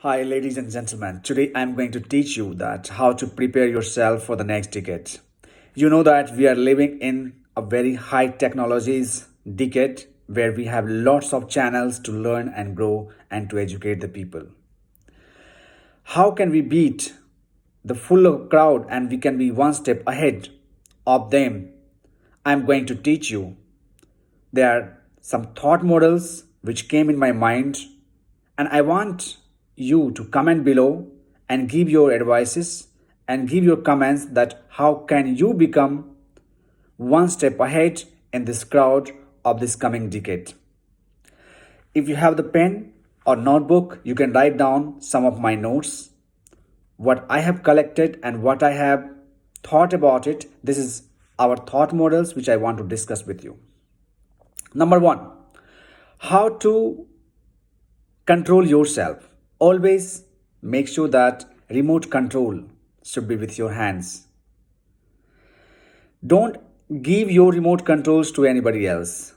Hi, ladies and gentlemen. Today I'm going to teach you that how to prepare yourself for the next decade. You know that we are living in a very high technologies decade where we have lots of channels to learn and grow and to educate the people. How can we beat the full crowd and we can be one step ahead of them? I'm going to teach you. There are some thought models which came in my mind, and I want you to comment below and give your advices and give your comments that how can you become one step ahead in this crowd of this coming decade. If you have the pen or notebook, you can write down some of my notes, what I have collected and what I have thought about it. This is our thought models which I want to discuss with you. Number one, how to control yourself. Always make sure that remote control should be with your hands. Don't give your remote controls to anybody else.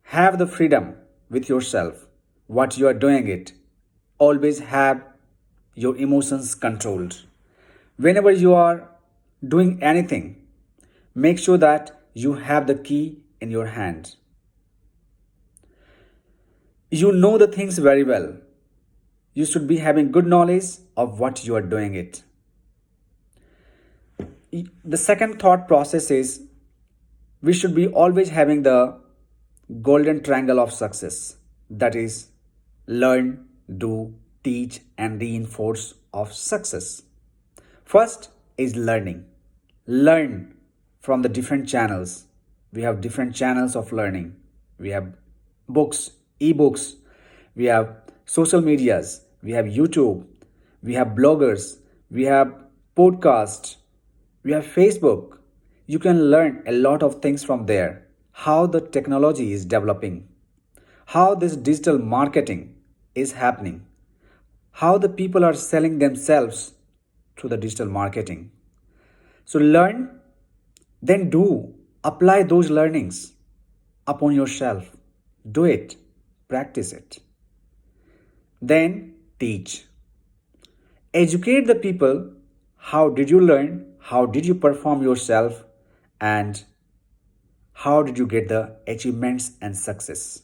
Have the freedom with yourself. What you are doing it. Always have your emotions controlled. Whenever you are doing anything, make sure that you have the key in your hand. You know the things very well. You should be having good knowledge of what you are doing it. The second thought process is we should be always having the golden triangle of success, that is learn, do, teach and reinforce of success. First is learning. Learn from the different channels. We have different channels of learning. We have books, ebooks, we have social medias, we have YouTube, we have bloggers, we have podcasts, we have Facebook. You can learn a lot of things from there. How the technology is developing, how this digital marketing is happening, how the people are selling themselves through the digital marketing. So learn, then do. Apply those learnings upon yourself. Do it. Practice it. Then teach. Educate the people. How did you learn? How did you perform yourself? And how did you get the achievements and success?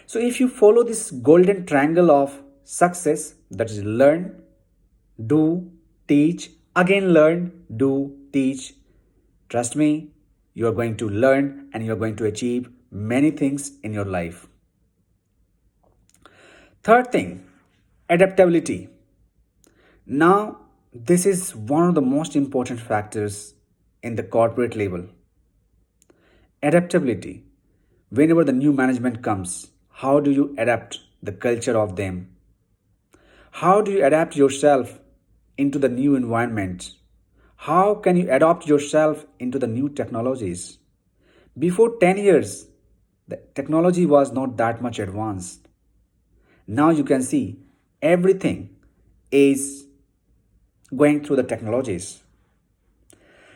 So if you follow this golden triangle of success, that is learn, do, teach, again learn, do, teach, trust me, you are going to learn and you are going to achieve many things in your life. Third thing, adaptability. Now, this is one of the most important factors in the corporate level. Adaptability. Whenever the new management comes, how do you adapt the culture of them? How do you adapt yourself into the new environment? How can you adapt yourself into the new technologies? Before 10 years, the technology was not that much advanced. Now you can see everything is going through the technologies.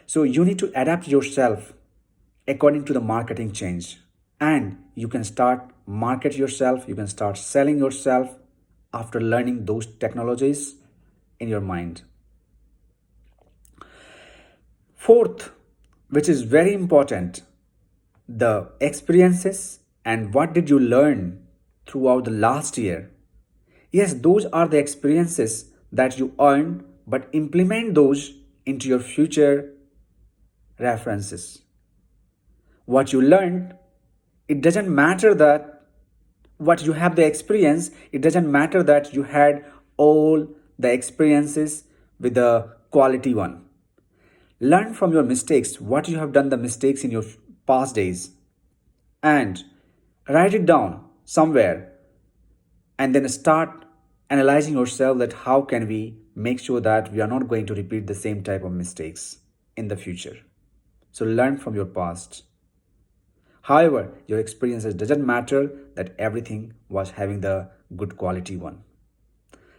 So you need to adapt yourself according to the marketing change. And you can start market yourself, you can start selling yourself after learning those technologies in your mind. Fourth, which is very important, the experiences and what did you learn throughout the last year. Yes, those are the experiences that you earn, but implement those into your future references. What you learned, it doesn't matter that what you have the experience, it doesn't matter that you had all the experiences with the quality one. Learn from your mistakes, what you have done the mistakes in your past days, and write it down somewhere and then start analyzing yourself that how can we make sure that we are not going to repeat the same type of mistakes in the future. So learn from your past. However, your experiences doesn't matter that everything was having the good quality one.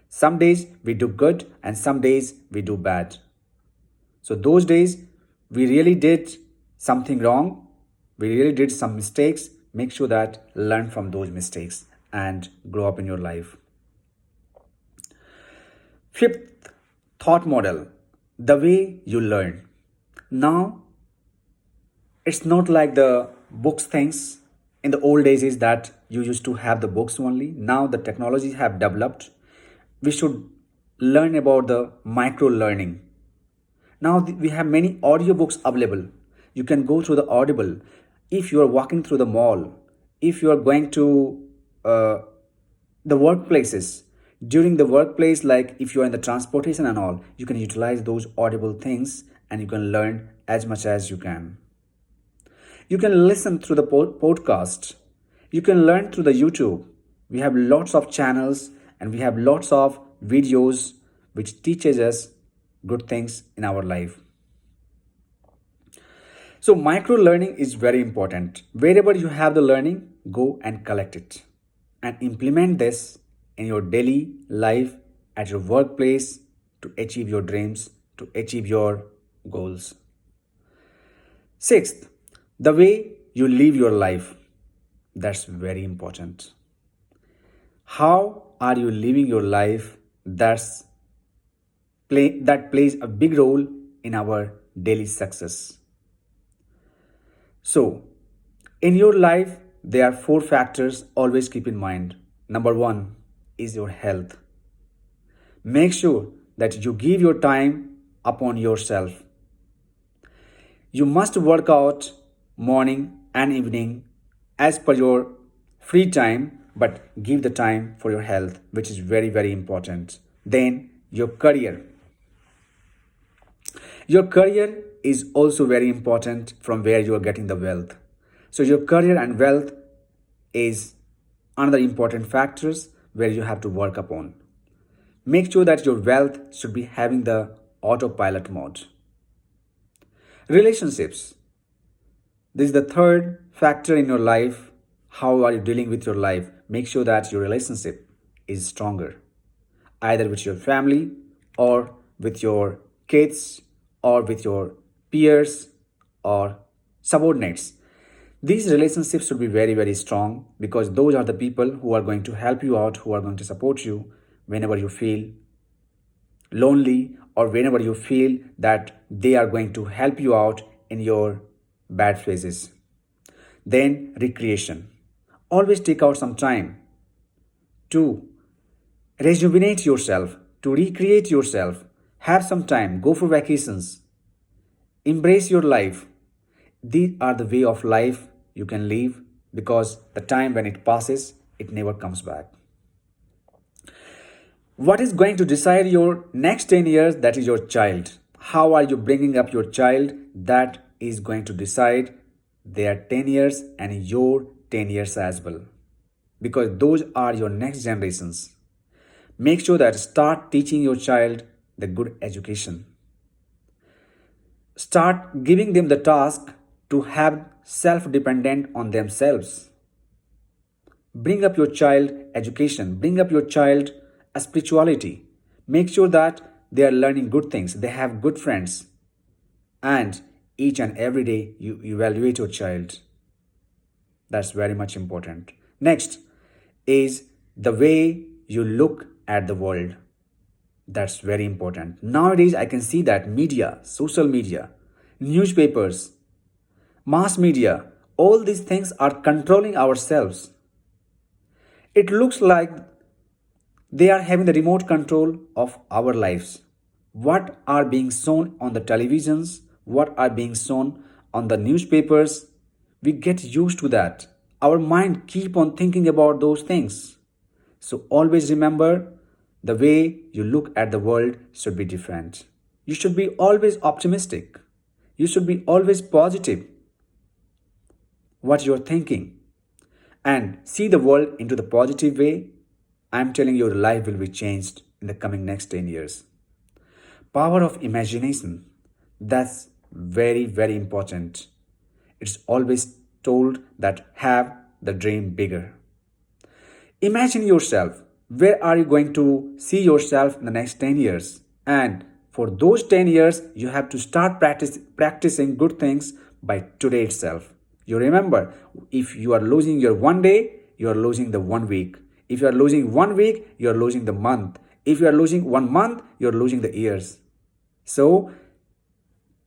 Some days we do good and some days we do bad. So those days we really did something wrong, we really did some mistakes. Make sure that learn from those mistakes and grow up in your life. Fifth thought model, the way you learn. Now, it's not like the books things. In the old days is that you used to have the books only. Now the technologies have developed. We should learn about the micro learning. Now we have many audiobooks available. You can go through the Audible. If you are walking through the mall, if you are going to uh, the workplaces, during the workplace, like if you are in the transportation and all, you can utilize those audible things and you can learn as much as you can. You can listen through the podcast. You can learn through the YouTube. We have lots of channels and we have lots of videos which teaches us good things in our life. So micro learning is very important. Wherever you have the learning, go and collect it and implement this in your daily life at your workplace to achieve your dreams, to achieve your goals. Sixth, the way you live your life. That's very important. How are you living your life? That plays a big role in our daily success. So, in your life, there are four factors always keep in mind. Number one is your health. Make sure that you give your time upon yourself. You must work out morning and evening as per your free time, but give the time for your health, which is very, very important. Then, your career. Your career is also very important from where you are getting the wealth. So, your career and wealth is another important factors where you have to work upon. Make sure that your wealth should be having the autopilot mode. Relationships. This is the third factor in your life. How are you dealing with your life? Make sure that your relationship is stronger, either with your family or with your kids or with your peers or subordinates. These relationships should be very, very strong because those are the people who are going to help you out, who are going to support you whenever you feel lonely or whenever you feel that they are going to help you out in your bad phases. Then, recreation. Always take out some time to rejuvenate yourself, to recreate yourself. Have some time, go for vacations, embrace your life. These are the way of life you can live because the time when it passes, it never comes back. What is going to decide your next 10 years? That is your child. How are you bringing up your child? That is going to decide their 10 years and your 10 years as well. Because those are your next generations. Make sure that start teaching your child the good education. Start giving them the task to have self-dependent on themselves. Bring up your child education. Bring up your child spirituality. Make sure that they are learning good things. They have good friends. And each and every day you evaluate your child. That's very much important. Next is the way you look at the world. That's very important. Nowadays, I can see that media, social media, newspapers, mass media, all these things are controlling ourselves. It looks like they are having the remote control of our lives. What are being shown on the televisions, what are being shown on the newspapers, we get used to that. Our mind keep on thinking about those things. So always remember the way you look at the world should be different. You should be always optimistic. You should be always positive. What you're thinking and see the world into the positive way. I'm telling you, your life will be changed in the coming next 10 years. Power of imagination. That's very, very important. It's always told that have the dream bigger. Imagine yourself. Where are you going to see yourself in the next 10 years? And for those 10 years, you have to start practicing good things by today itself. You remember, if you are losing your one day, you are losing the 1 week. If you are losing 1 week, you are losing the month. If you are losing 1 month, you're losing the years. So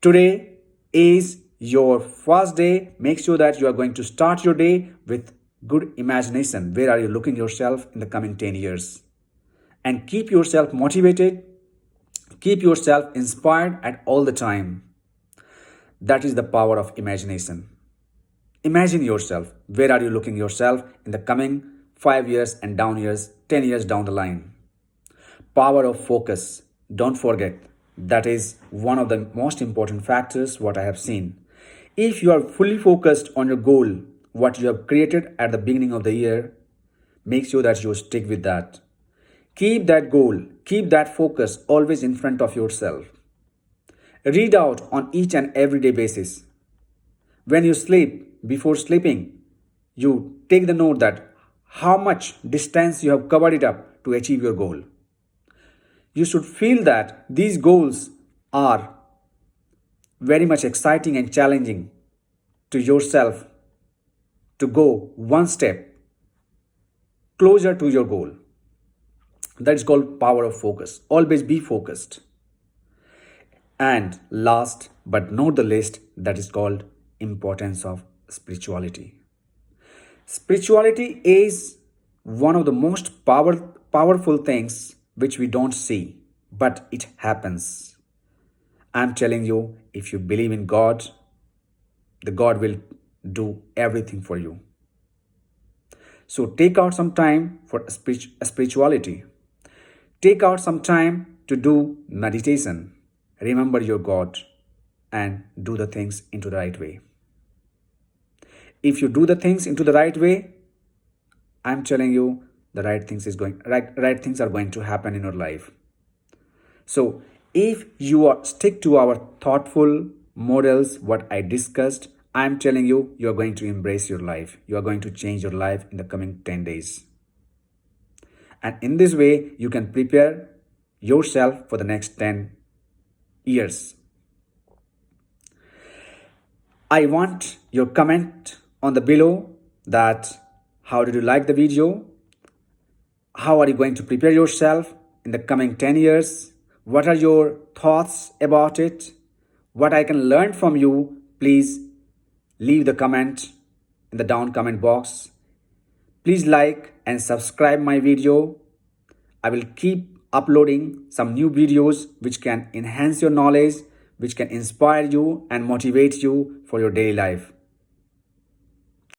today is your first day. Make sure that you are going to start your day with good imagination. Where are you looking yourself in the coming 10 years? And keep yourself motivated, keep yourself inspired at all the time. That is the power of imagination. Imagine yourself. Where are you looking yourself in the coming 5 years and down years, 10 years down the line? Power of focus. Don't forget, that is one of the most important factors what I have seen. If you are fully focused on your goal, what you have created at the beginning of the year, make sure that you stick with that. Keep that goal, keep that focus always in front of yourself. Read out on each and everyday basis. When you sleep, before sleeping, you take the note that how much distance you have covered it up to achieve your goal. You should feel that these goals are very much exciting and challenging to yourself to go one step closer to your goal. That is called power of focus. Always be focused. And last but not the least, that is called importance of spirituality. Spirituality is one of the most powerful things which we don't see, but it happens. I'm telling you, if you believe in God, the God will do everything for you. So take out some time for spirituality. Take out some time to do meditation. Remember your God and do the things into the right way. If you do the things into the right way, I'm telling you, the right things are going to happen in your life. So if you stick to our thoughtful models, what I discussed, I'm telling you, you are going to embrace your life. You are going to change your life in the coming 10 days. And in this way, you can prepare yourself for the next 10 years. I want your comment on the below that how did you like the video? How are you going to prepare yourself in the coming 10 years? What are your thoughts about it? What I can learn from you? Please leave the comment in the down comment box. Please like and subscribe my video. I will keep uploading some new videos which can enhance your knowledge, which can inspire you and motivate you for your daily life.